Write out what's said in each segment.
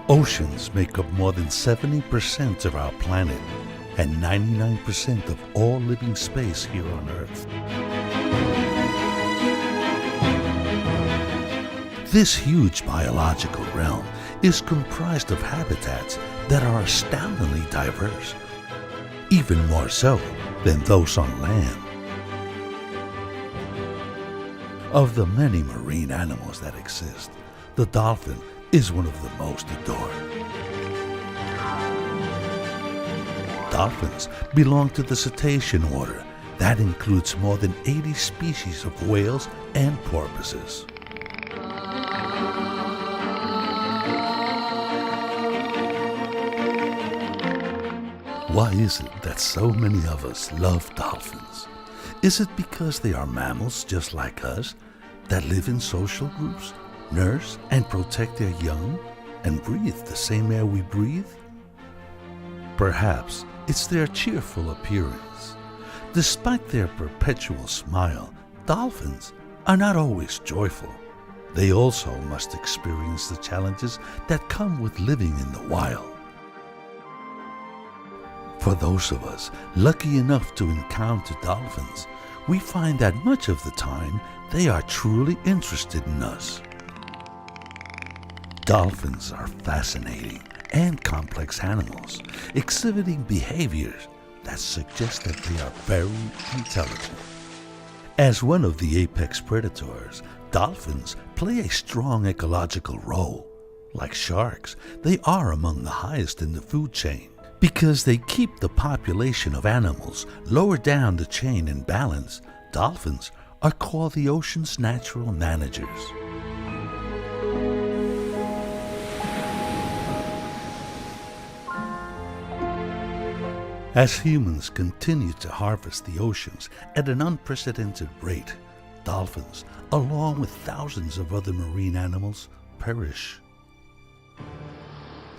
Oceans make up more than 70% of our planet and 99% of all living space here on Earth. This huge biological realm is comprised of habitats that are astoundingly diverse, even more so than those on land. Of the many marine animals that exist, the dolphin is one of the most adored. Dolphins belong to the cetacean order that includes more than 80 species of whales and porpoises. Why is it that so many of us love dolphins? Is it because they are mammals just like us that live in social groups, nurse and protect their young, and breathe the same air we breathe? Perhaps it's their cheerful appearance. Despite their perpetual smile, dolphins are not always joyful. They also must experience the challenges that come with living in the wild. For those of us lucky enough to encounter dolphins, we find that much of the time they are truly interested in us. Dolphins are fascinating and complex animals, exhibiting behaviors that suggest that they are very intelligent. As one of the apex predators, dolphins play a strong ecological role. Like sharks, they are among the highest in the food chain. Because they keep the population of animals lower down the chain in balance, dolphins are called the ocean's natural managers. As humans continue to harvest the oceans at an unprecedented rate, dolphins, along with thousands of other marine animals, perish.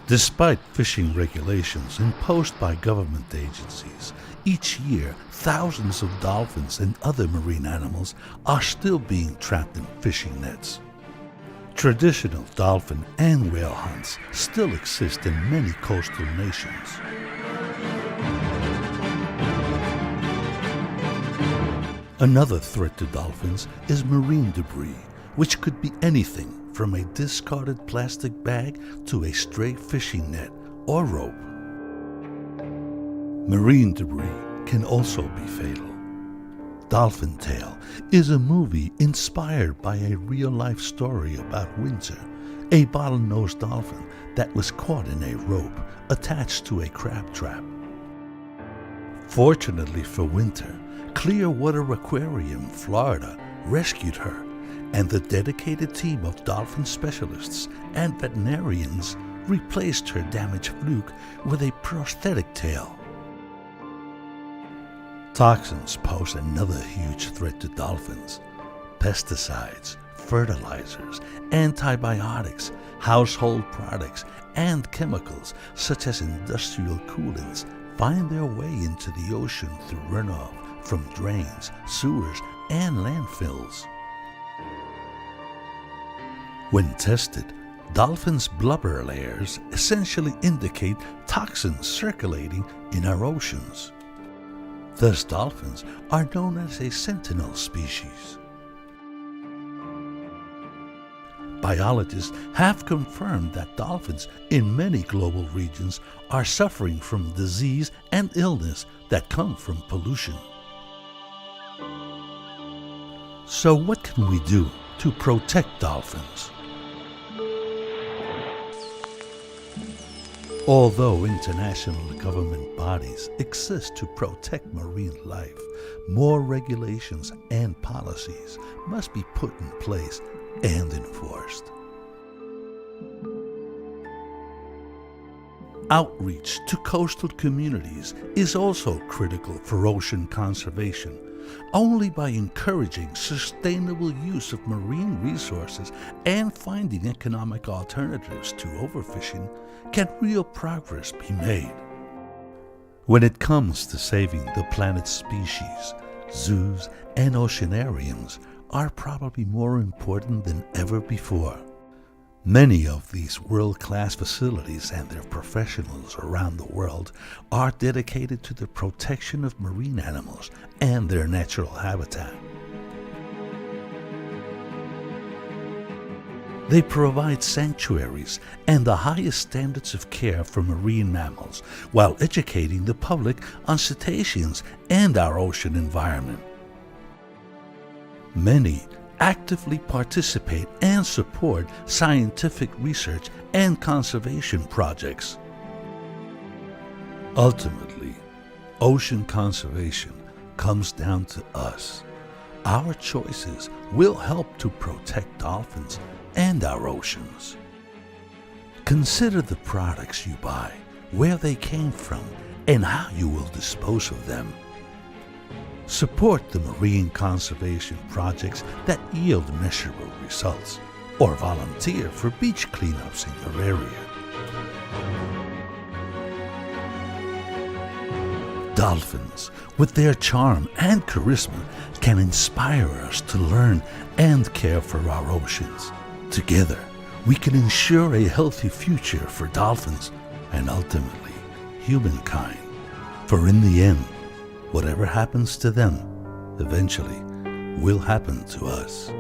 Despite fishing regulations imposed by government agencies, each year thousands of dolphins and other marine animals are still being trapped in fishing nets. Traditional dolphin and whale hunts still exist in many coastal nations. Another threat to dolphins is marine debris, which could be anything from a discarded plastic bag to a stray fishing net or rope. Marine debris can also be fatal. Dolphin Tail is a movie inspired by a real-life story about Winter, a bottlenose dolphin that was caught in a rope attached to a crab trap. Fortunately for Winter, Clearwater Aquarium, Florida, rescued her, and the dedicated team of dolphin specialists and veterinarians replaced her damaged fluke with a prosthetic tail. Toxins pose another huge threat to dolphins. Pesticides, fertilizers, antibiotics, household products, and chemicals such as industrial coolants find their way into the ocean through runoff from drains, sewers, and landfills. When tested, dolphins' blubber layers essentially indicate toxins circulating in our oceans. Thus, dolphins are known as a sentinel species. Biologists have confirmed that dolphins in many global regions are suffering from disease and illness that come from pollution. So what can we do to protect dolphins? Although international government bodies exist to protect marine life, more regulations and policies must be put in place and enforced. Outreach to coastal communities is also critical for ocean conservation. Only by encouraging sustainable use of marine resources and finding economic alternatives to overfishing can real progress be made. When it comes to saving the planet's species, zoos and oceanariums are probably more important than ever before. Many of these world-class facilities and their professionals around the world are dedicated to the protection of marine animals and their natural habitat. They provide sanctuaries and the highest standards of care for marine mammals while educating the public on cetaceans and our ocean environment. Many actively participate and support scientific research and conservation projects. Ultimately, ocean conservation comes down to us. Our choices will help to protect dolphins and our oceans. Consider the products you buy, where they came from, and how you will dispose of them. Support the marine conservation projects that yield measurable results, or volunteer for beach cleanups in your area. Dolphins, with their charm and charisma, can inspire us to learn and care for our oceans. Together, we can ensure a healthy future for dolphins and ultimately humankind. For in the end, whatever happens to them, eventually will happen to us.